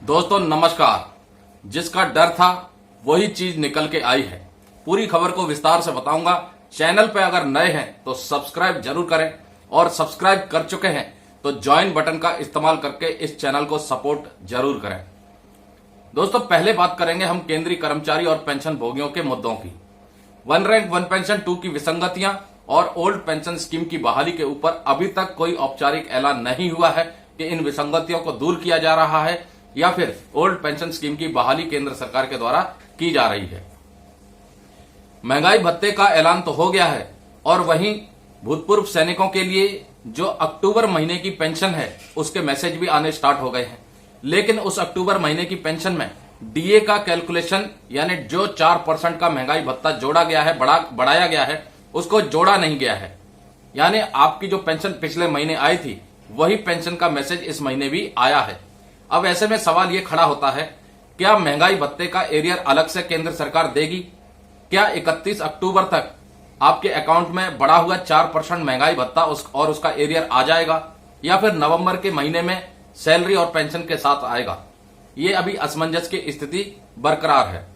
दोस्तों नमस्कार। जिसका डर था वही चीज निकल के आई है। पूरी खबर को विस्तार से बताऊंगा। चैनल पे अगर नए हैं तो सब्सक्राइब जरूर करें और सब्सक्राइब कर चुके हैं तो ज्वाइन बटन का इस्तेमाल करके इस चैनल को सपोर्ट जरूर करें। दोस्तों पहले बात करेंगे हम केंद्रीय कर्मचारी और पेंशन भोगियों के मुद्दों की। वन रैंक वन पेंशन 2 की विसंगतियां और ओल्ड पेंशन स्कीम की बहाली के ऊपर अभी तक कोई औपचारिक ऐलान नहीं हुआ है कि इन विसंगतियों को दूर किया जा रहा है या फिर ओल्ड पेंशन स्कीम की बहाली केंद्र सरकार के द्वारा की जा रही है। महंगाई भत्ते का ऐलान तो हो गया है और वहीं भूतपूर्व सैनिकों के लिए जो अक्टूबर महीने की पेंशन है उसके मैसेज भी आने स्टार्ट हो गए हैं। लेकिन उस अक्टूबर महीने की पेंशन में डीए का कैलकुलेशन यानी जो 4% का महंगाई भत्ता जोड़ा गया है, बढ़ाया गया है, उसको जोड़ा नहीं गया है। यानी आपकी जो पेंशन पिछले महीने आई थी वही पेंशन का मैसेज इस महीने भी आया है। अब ऐसे में सवाल ये खड़ा होता है, क्या महंगाई भत्ते का एरियर अलग से केंद्र सरकार देगी? क्या 31 अक्टूबर तक आपके अकाउंट में बढ़ा हुआ 4% महंगाई भत्ता और उसका एरियर आ जाएगा या फिर नवंबर के महीने में सैलरी और पेंशन के साथ आएगा? ये अभी असमंजस की स्थिति बरकरार है।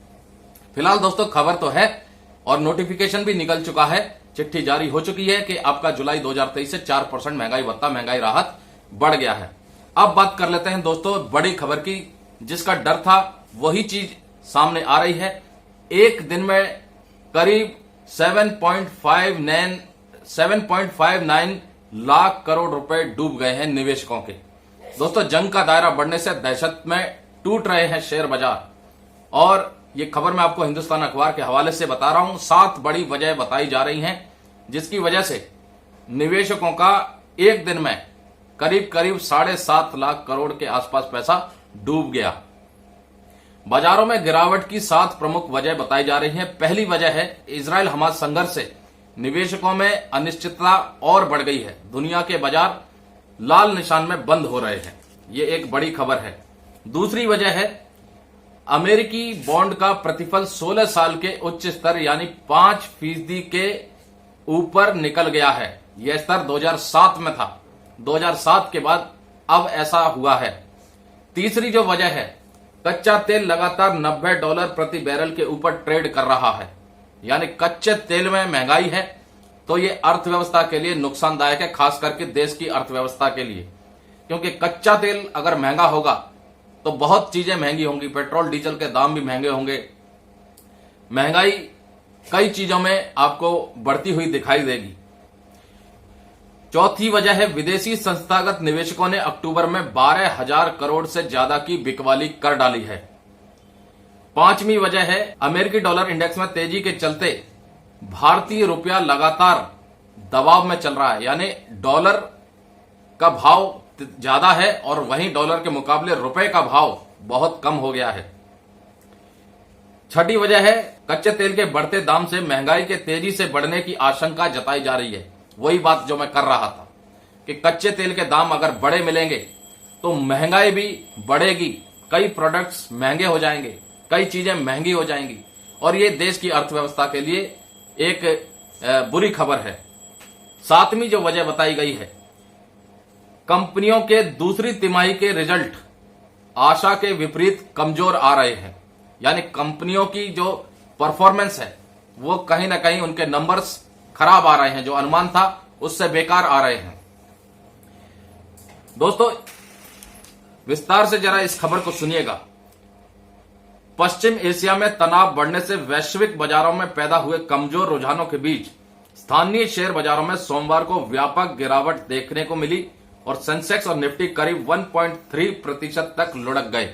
फिलहाल दोस्तों खबर तो है और नोटिफिकेशन भी निकल चुका है, चिट्ठी जारी हो चुकी है कि आपका जुलाई 2023 से 4% महंगाई भत्ता, महंगाई राहत बढ़ गया है। अब बात कर लेते हैं दोस्तों बड़ी खबर की। जिसका डर था वही चीज सामने आ रही है। एक दिन में करीब 7.59 लाख करोड़ रुपए डूब गए हैं निवेशकों के। दोस्तों जंग का दायरा बढ़ने से दहशत में टूट रहे हैं शेयर बाजार और ये खबर मैं आपको हिंदुस्तान अखबार के हवाले से बता रहा हूं। 7 बड़ी वजह बताई जा रही हैं जिसकी वजह से निवेशकों का एक दिन में करीब 7.5 लाख करोड़ के आसपास पैसा डूब गया। बाजारों में गिरावट की 7 प्रमुख वजह बताई जा रही हैं। पहली वजह है इजराइल हमास संघर्ष से निवेशकों में अनिश्चितता और बढ़ गई है। दुनिया के बाजार लाल निशान में बंद हो रहे हैं, ये एक बड़ी खबर है। दूसरी वजह है अमेरिकी बॉन्ड का प्रतिफल 16 साल के उच्च स्तर यानी 5% के ऊपर निकल गया है। यह स्तर 2007 में था, 2007 के बाद अब ऐसा हुआ है। तीसरी जो वजह है कच्चा तेल लगातार $90 प्रति बैरल के ऊपर ट्रेड कर रहा है। यानी कच्चे तेल में महंगाई है तो ये अर्थव्यवस्था के लिए नुकसानदायक है, खास करके देश की अर्थव्यवस्था के लिए, क्योंकि कच्चा तेल अगर महंगा होगा तो बहुत चीजें महंगी होंगी। पेट्रोल डीजल के दाम भी महंगे होंगे। महंगाई कई चीजों में आपको बढ़ती हुई दिखाई देगी। चौथी वजह है विदेशी संस्थागत निवेशकों ने अक्टूबर में 12,000 करोड़ से ज्यादा की बिकवाली कर डाली है। पांचवी वजह है अमेरिकी डॉलर इंडेक्स में तेजी के चलते भारतीय रुपया लगातार दबाव में चल रहा है। यानी डॉलर का भाव ज्यादा है और वहीं डॉलर के मुकाबले रुपए का भाव बहुत कम हो गया है। छठी वजह है कच्चे तेल के बढ़ते दाम से महंगाई के तेजी से बढ़ने की आशंका जताई जा रही है। वही बात जो मैं कर रहा था कि कच्चे तेल के दाम अगर बड़े मिलेंगे तो महंगाई भी बढ़ेगी, कई प्रोडक्ट्स महंगे हो जाएंगे, कई चीजें महंगी हो जाएंगी और ये देश की अर्थव्यवस्था के लिए एक बुरी खबर है। सातवीं जो वजह बताई गई है कंपनियों के दूसरी तिमाही के रिजल्ट आशा के विपरीत कमजोर आ रहे हैं। यानी कंपनियों की जो परफॉर्मेंस है वो कहीं ना कहीं उनके नंबर्स खराब आ रहे हैं, जो अनुमान था उससे बेकार आ रहे हैं। दोस्तों विस्तार से जरा इस खबर को सुनिएगा। पश्चिम एशिया में तनाव बढ़ने से वैश्विक बाजारों में पैदा हुए कमजोर रुझानों के बीच स्थानीय शेयर बाजारों में सोमवार को व्यापक गिरावट देखने को मिली और सेंसेक्स और निफ्टी करीब 1.3% तक लुढ़क गए।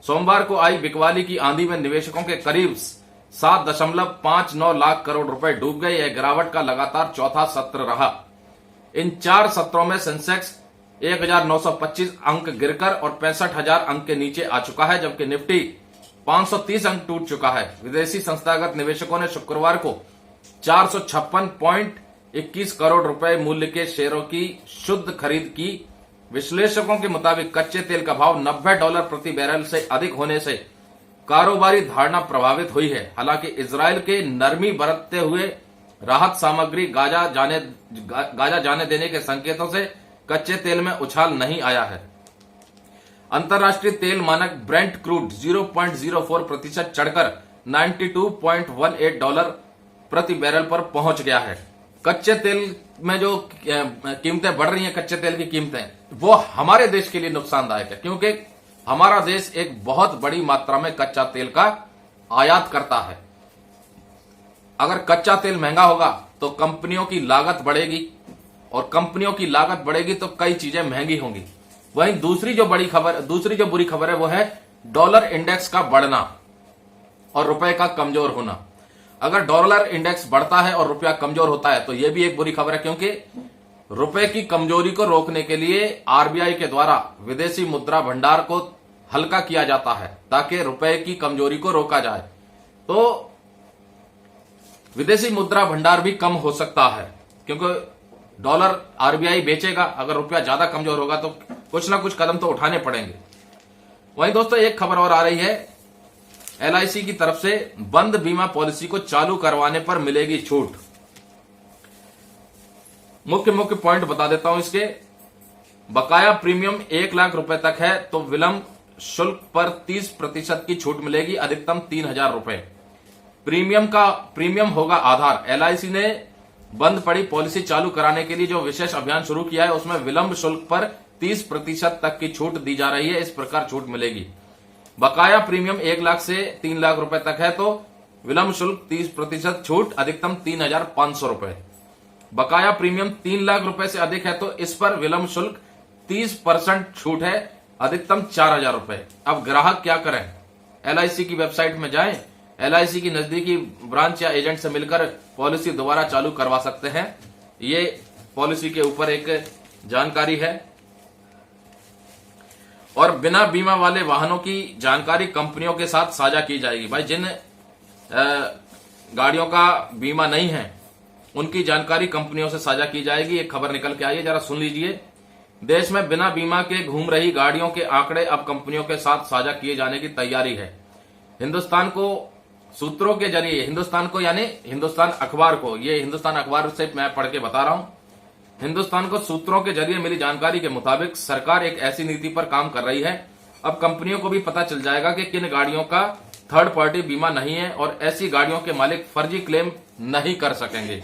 सोमवार को आई बिकवाली की आंधी में निवेशकों के करीब 7.59 लाख करोड़ रुपए डूब गए। यह गिरावट का लगातार चौथा सत्र रहा। इन 4 सत्रों में सेंसेक्स 1,925 अंक गिरकर और 65,000 अंक के नीचे आ चुका है, जबकि निफ्टी 530 अंक टूट चुका है। विदेशी संस्थागत निवेशकों ने शुक्रवार को 456.21 करोड़ रुपए मूल्य के शेयरों की शुद्ध खरीद की। विश्लेषकों के मुताबिक कच्चे तेल का भाव $90 प्रति बैरल से अधिक होने से कारोबारी धारणा प्रभावित हुई है। हालांकि इजराइल के नरमी बरतते हुए राहत सामग्री गाजा जाने देने के संकेतों से कच्चे तेल में उछाल नहीं आया है। अंतर्राष्ट्रीय तेल मानक ब्रेंट क्रूड 0.04% चढ़कर $92.18 प्रति बैरल पर पहुंच गया है। कच्चे तेल में जो कीमतें बढ़ रही हैं, कच्चे तेल की कीमतें, वो हमारे देश के लिए नुकसानदायक है, क्योंकि हमारा देश एक बहुत बड़ी मात्रा में कच्चा तेल का आयात करता है। अगर कच्चा तेल महंगा होगा तो कंपनियों की लागत बढ़ेगी, और कंपनियों की लागत बढ़ेगी तो कई चीजें महंगी होंगी। वहीं दूसरी जो बुरी खबर है वो है डॉलर इंडेक्स का बढ़ना और रुपए का कमजोर होना। अगर डॉलर इंडेक्स बढ़ता है और रुपया कमजोर होता है तो यह भी एक बुरी खबर है, क्योंकि रुपए की कमजोरी को रोकने के लिए आरबीआई के द्वारा विदेशी मुद्रा भंडार को हल्का किया जाता है ताकि रुपए की कमजोरी को रोका जाए। तो विदेशी मुद्रा भंडार भी कम हो सकता है, क्योंकि डॉलर आरबीआई बेचेगा, अगर रुपया ज्यादा कमजोर होगा तो कुछ ना कुछ कदम तो उठाने पड़ेंगे। वहीं दोस्तों एक खबर और आ रही है, एलआईसी की तरफ से बंद बीमा पॉलिसी को चालू करवाने पर मिलेगी छूट। मुख्य पॉइंट बता देता हूं इसके। बकाया प्रीमियम 1 लाख रुपए तक है तो विलंब शुल्क पर 30% की छूट मिलेगी, अधिकतम 3,000 रुपए। प्रीमियम होगा आधार। एलआईसी ने बंद पड़ी पॉलिसी चालू कराने के लिए जो विशेष अभियान शुरू किया है उसमें विलंब शुल्क पर 30% तक की छूट दी जा रही है। इस प्रकार छूट मिलेगी। बकाया प्रीमियम 1 लाख से 3 लाख रुपए तक है तो विलंब शुल्क 30% छूट, अधिकतम 3,500 रुपए। बकाया प्रीमियम 3 लाख रुपए से अधिक है तो इस पर विलंब शुल्क 30% छूट है, अधिकतम 4,000 रुपए। अब ग्राहक क्या करें? एलआईसी की वेबसाइट में जाएं, एलआईसी की नजदीकी ब्रांच या एजेंट से मिलकर पॉलिसी दोबारा चालू करवा सकते हैं। ये पॉलिसी के ऊपर एक जानकारी है। और बिना बीमा वाले वाहनों की जानकारी कंपनियों के साथ साझा की जाएगी। भाई जिन गाड़ियों का बीमा नहीं है उनकी जानकारी कंपनियों से साझा की जाएगी। एक खबर निकल के आई है, जरा सुन लीजिए। देश में बिना बीमा के घूम रही गाड़ियों के आंकड़े अब कंपनियों के साथ साझा किए जाने की तैयारी है। हिंदुस्तान को सूत्रों के जरिए, हिंदुस्तान को यानी हिंदुस्तान अखबार को, ये हिंदुस्तान अखबार से मैं पढ़ के बता रहा हूं। हिंदुस्तान को सूत्रों के जरिए मिली जानकारी के मुताबिक सरकार एक ऐसी नीति पर काम कर रही है। अब कंपनियों को भी पता चल जाएगा कि किन गाड़ियों का थर्ड पार्टी बीमा नहीं है और ऐसी गाड़ियों के मालिक फर्जी क्लेम नहीं कर सकेंगे।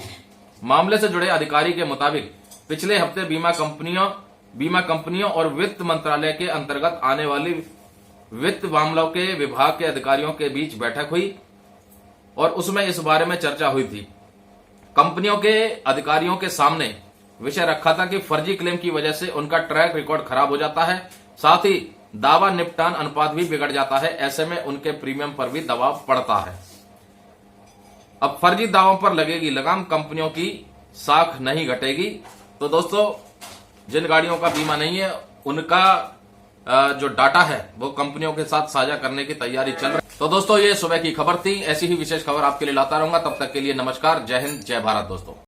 मामले से जुड़े अधिकारी के मुताबिक पिछले हफ्ते बीमा कंपनियों और वित्त मंत्रालय के अंतर्गत आने वाली वित्त मामलों के विभाग के अधिकारियों के बीच बैठक हुई और उसमें इस बारे में चर्चा हुई थी। कंपनियों के अधिकारियों के सामने विषय रखा था कि फर्जी क्लेम की वजह से उनका ट्रैक रिकॉर्ड खराब हो जाता है, साथ ही दावा निपटान अनुपात भी बिगड़ जाता है। ऐसे में उनके प्रीमियम पर भी दबाव पड़ता है। अब फर्जी दावों पर लगेगी लगाम, कंपनियों की साख नहीं घटेगी। तो दोस्तों जिन गाड़ियों का बीमा नहीं है उनका जो डाटा है वो कंपनियों के साथ साझा करने की तैयारी चल रही है। तो दोस्तों ये सुबह की खबर थी। ऐसी ही विशेष खबर आपके लिए लाता रहूंगा। तब तक के लिए नमस्कार, जय हिंद, जय भारत दोस्तों।